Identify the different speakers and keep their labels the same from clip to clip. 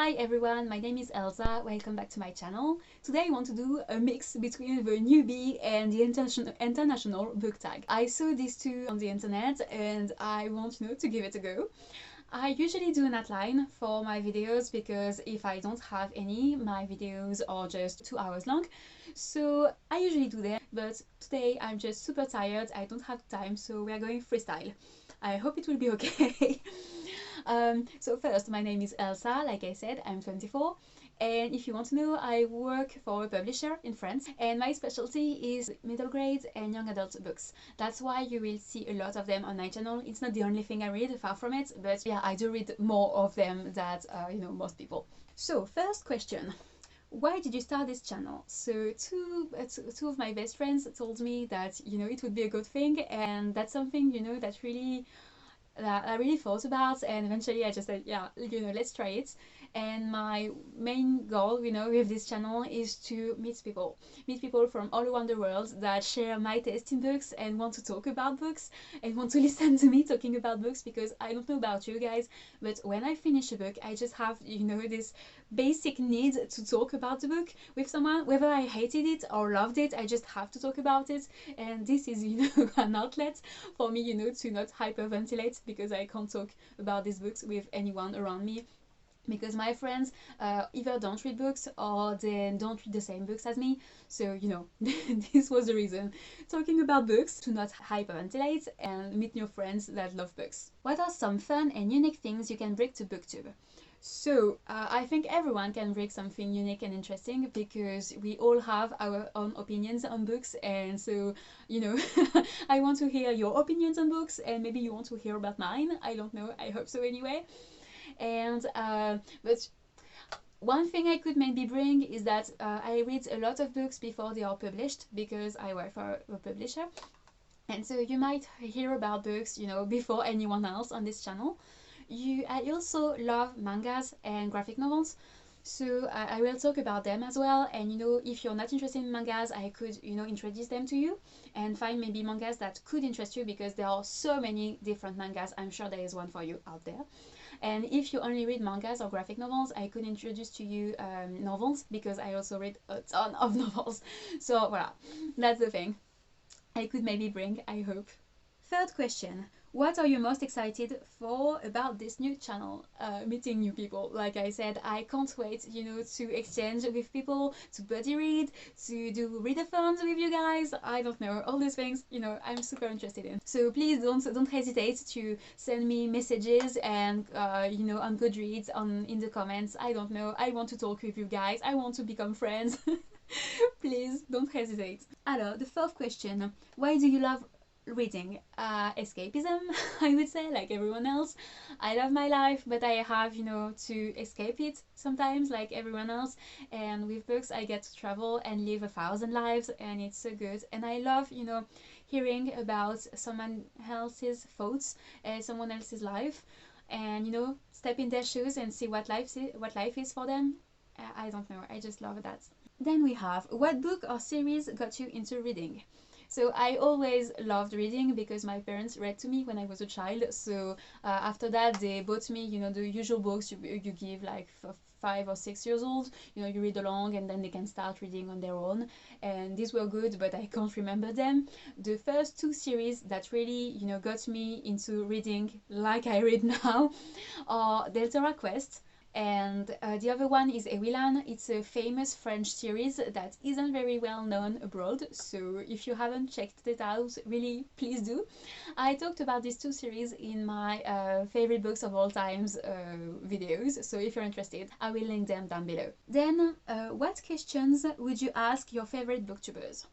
Speaker 1: Hi everyone, my name is Elsa, welcome back to my channel. Today I want to do a mix between the newbie and the international book tag. I saw these two on the internet and I want to give it a go. I usually do an outline for my videos because if I don't have any, my videos are just 2 hours long. So I usually do that, but today I'm just super tired, I don't have time, so we are going freestyle. I hope it will be okay. So first, my name is Elsa, like I said, I'm 24. And if you want to know, I work for a publisher in France and my specialty is middle grade and young adult books. That's why you will see a lot of them on my channel. It's not the only thing I read, far from it, but yeah, I do read more of them than most people. So first question. Why did you start this channel? So two of my best friends told me that it would be a good thing, and that's something that I really thought about, and eventually I just said, yeah, let's try it. And my main goal, with this channel is to meet people from all around the world that share my taste in books and want to talk about books and want to listen to me talking about books, because I don't know about you guys, but when I finish a book, I just have, this basic need to talk about the book with someone, whether I hated it or loved it, I just have to talk about it. And this is, an outlet for me, to not hyperventilate, because I can't talk about these books with anyone around me, because my friends either don't read books or they don't read the same books as me. So this was the reason, talking about books to not hyperventilate and meet new friends that love books. What are some fun and unique things you can bring to Booktube? So I think everyone can bring something unique and interesting, because we all have our own opinions on books, and so I want to hear your opinions on books, and maybe you want to hear about mine. I don't know, I hope so anyway. And but one thing I could maybe bring is that I read a lot of books before they are published, because I work for a publisher, and so you might hear about books before anyone else on this channel. I also love mangas and graphic novels, so I will talk about them as well. And if you're not interested in mangas, I could introduce them to you and find maybe mangas that could interest you, because there are so many different mangas. I'm sure there is one for you out there. And if you only read mangas or graphic novels, I could introduce to you novels, because I also read a ton of novels. So voilà, that's the thing I could maybe bring, I hope. Third question. What are you most excited for about this new channel? Meeting new people. Like I said, I can't wait, to exchange with people, to buddy read, to do readathons with you guys. I don't know, all these things, I'm super interested in. So please don't hesitate to send me messages and on Goodreads, in the comments. I don't know, I want to talk with you guys. I want to become friends. Please don't hesitate. Alors, the fourth question. Why do you love reading? Escapism, I would say, like everyone else. I love my life, but I have to escape it sometimes, like everyone else. And with books I get to travel and live 1,000 lives, and it's so good. And I love hearing about someone else's thoughts, someone else's life, and step in their shoes and see what life is for them. I don't know, I just love that. Then we have, what book or series got you into reading? So I always loved reading because my parents read to me when I was a child. So after that they bought me, the usual books you give like for 5 or 6 years old. You read along and then they can start reading on their own. And these were good, but I can't remember them. The first 2 series that really, got me into reading like I read now are Deltora Quest. And the other one is Ewilan. It's a famous French series that isn't very well known abroad, so if you haven't checked it out, really please do. I talked about these 2 series in my favorite books of all times videos, so if you're interested, I will link them down below. Then what questions would you ask your favorite booktubers?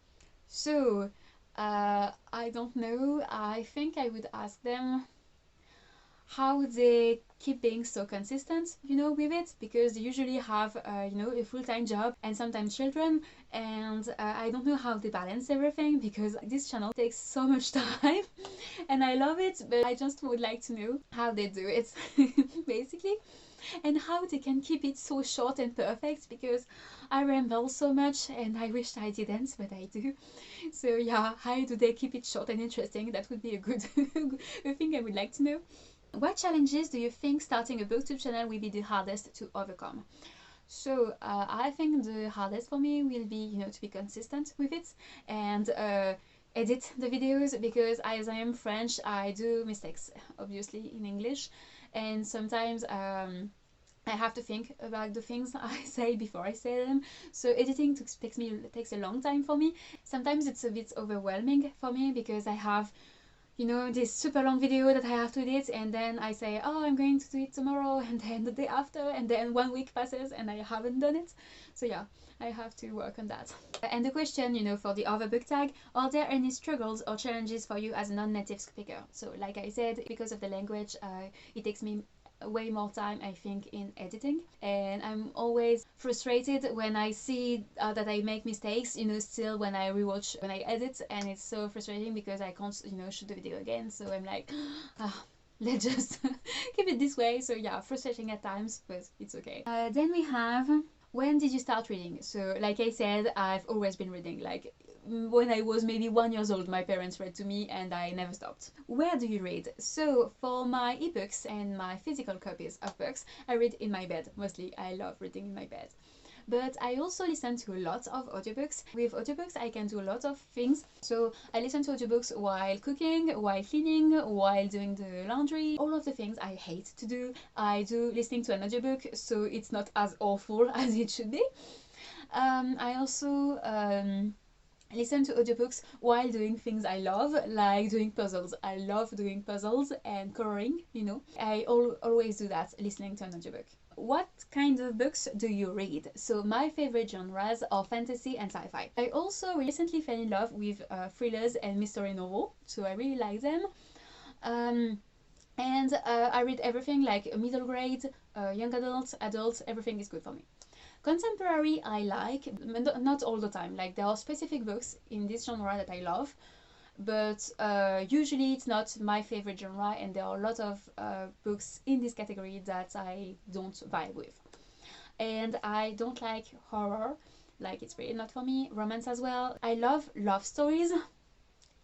Speaker 1: So I don't know, I think I would ask them how they keep being so consistent, with it, because they usually have, a full-time job and sometimes children, and I don't know how they balance everything, because this channel takes so much time and I love it, but I just would like to know how they do it, basically, and how they can keep it so short and perfect, because I ramble so much and I wish I didn't, but I do. So yeah, how do they keep it short and interesting? That would be a good a thing I would like to know. What challenges do you think starting a booktube channel will be the hardest to overcome? So I think the hardest for me will be, to be consistent with it and edit the videos, because as I am French, I do mistakes, obviously, in English, and sometimes I have to think about the things I say before I say them. So editing takes a long time for me. Sometimes it's a bit overwhelming for me because I have this super long video that I have to edit, and then I say, oh, I'm going to do it tomorrow, and then the day after, and then 1 week passes and I haven't done it. So yeah, I have to work on that. And the question, for the other book tag, are there any struggles or challenges for you as a non-native speaker? So like I said, because of the language, it takes me way more time, I think, in editing, and I'm always frustrated when I see that I make mistakes, still when I edit, and it's so frustrating because I can't shoot the video again. So I'm like, let's just keep it this way. So yeah, frustrating at times, but it's okay. Then we have, when did you start reading? So like I said, I've always been reading. Like when I was maybe 1 year old, my parents read to me and I never stopped. Where do you read? So for my ebooks and my physical copies of books, I read in my bed mostly. I love reading in my bed. But I also listen to a lot of audiobooks. With audiobooks, I can do a lot of things. So I listen to audiobooks while cooking, while cleaning, while doing the laundry. All of the things I hate to do, I do listening to an audiobook, so it's not as awful as it should be. I also listen to audiobooks while doing things I love, like doing puzzles. I love doing puzzles and coloring, I always do that, listening to an audiobook. What kind of books do you read? So my favorite genres are fantasy and sci-fi. I also recently fell in love with thrillers and mystery novel, so I really like them. And I read everything, like middle grade, young adults, everything is good for me. Contemporary I like, not all the time. Like there are specific books in this genre that I love, but usually it's not my favorite genre, and there are a lot of books in this category that I don't vibe with. And I don't like horror, like it's really not for me. Romance as well. I love love stories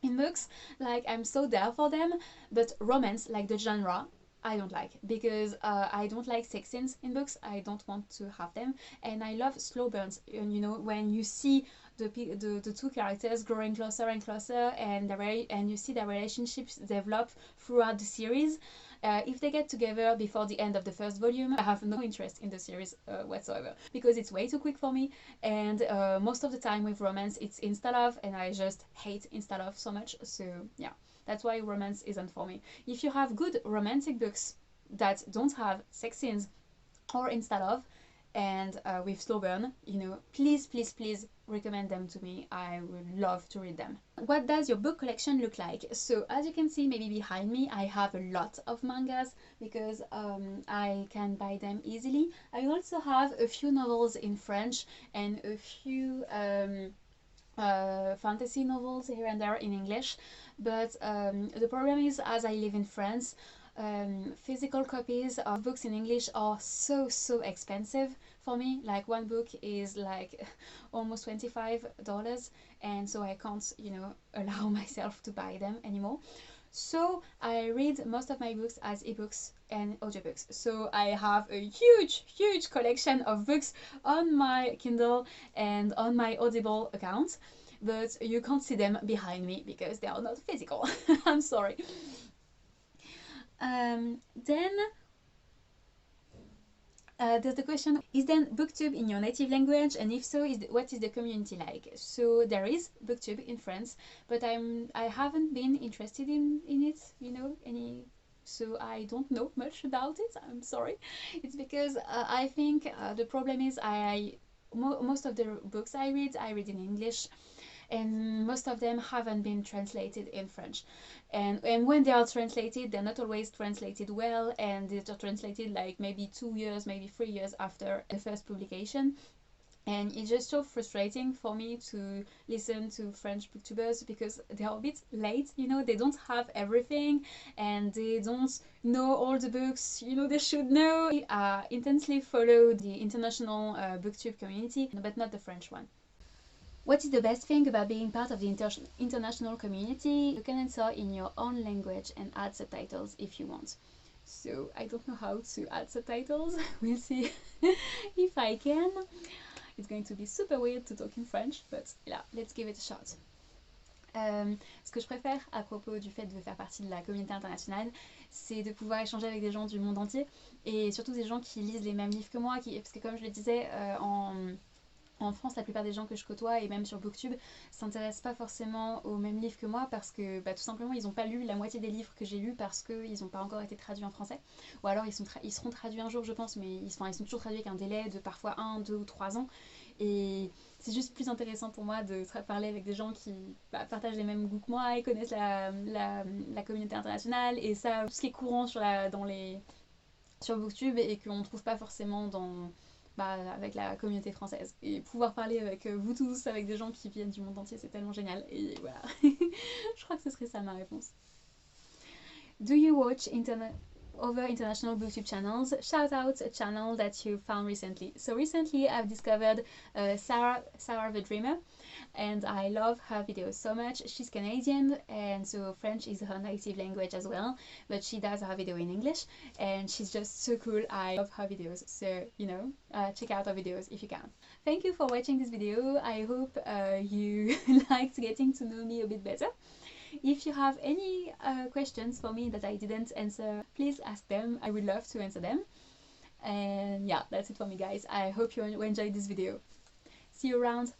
Speaker 1: in books, like I'm so there for them, but romance, like the genre, I don't like, because I don't like sex scenes in books. I don't want to have them, and I love slow burns. And when you see the two characters growing closer and closer, and you see their relationships develop throughout the series. If they get together before the end of the first volume, I have no interest in the series whatsoever, because it's way too quick for me. And most of the time with romance, it's insta-love, and I just hate insta-love so much. So yeah. That's why romance isn't for me. If you have good romantic books that don't have sex scenes or insta-love and with slow burn, please, please, please recommend them to me. I would love to read them. What does your book collection look like? So as you can see, maybe behind me, I have a lot of mangas because I can buy them easily. I also have a few novels in French and a few fantasy novels here and there in English, but the problem is, as I live in France, physical copies of books in English are so expensive for me. Like one book is like almost $25, and so I can't allow myself to buy them anymore. So I read most of my books as ebooks and audiobooks. So I have a huge collection of books on my Kindle and on my Audible account, but you can't see them behind me because they are not physical. I'm sorry. Then there's the question, is then Booktube in your native language, and if so, what is the community like? So there is Booktube in France, but I haven't been interested in it, so I don't know much about it. I'm sorry. It's because I think the problem is most of the books I read in English, and most of them haven't been translated in French. And when they are translated, they're not always translated well, and they're translated like maybe 2 years, maybe 3 years after the first publication. And it's just so frustrating for me to listen to French booktubers because they are a bit late, they don't have everything, and they don't know all the books, they should know. I intensely follow the international booktube community, but not the French one. What is the best thing about being part of the international community? You can answer in your own language and add subtitles if you want. so I don't know how to add subtitles. We'll see if I can. It's going to be super weird to talk in French, but yeah, let's give it a shot. Ce que je préfère à propos du fait de faire partie de la communauté internationale, c'est de pouvoir échanger avec des gens du monde entier, et surtout des gens qui lisent les mêmes livres que moi, parce que comme je le disais, en France, la plupart des gens que je côtoie, et même sur Booktube, s'intéressent pas forcément aux mêmes livres que moi, parce que tout simplement ils n'ont pas lu la moitié des livres que j'ai lus, parce qu'ils n'ont pas encore été traduits en français, ou alors ils seront traduits un jour je pense, mais ils sont toujours traduits avec un délai de parfois 1, 2 ou 3 ans, et c'est juste plus intéressant pour moi de parler avec des gens qui partagent les mêmes goûts que moi et connaissent la communauté internationale, et ça, tout ce qui est courant sur Booktube et qu'on ne trouve pas forcément avec la communauté française. Et pouvoir parler avec vous tous, avec des gens qui viennent du monde entier, c'est tellement génial. Et voilà, je crois que ce serait ça ma réponse. Do you watch other international booktube channels? Shout out a channel that you found recently. So recently I've discovered Sara the Dreamer, and I love her videos so much. She's Canadian, and so French is her native language as well, but she does her video in English, and she's just so cool. I love her videos, so check out her videos if you can. Thank you for watching this video. I hope you liked getting to know me a bit better. If you have any questions for me that I didn't answer, please ask them. I would love to answer them. And yeah, that's it for me guys. I hope you enjoyed this video. See you around.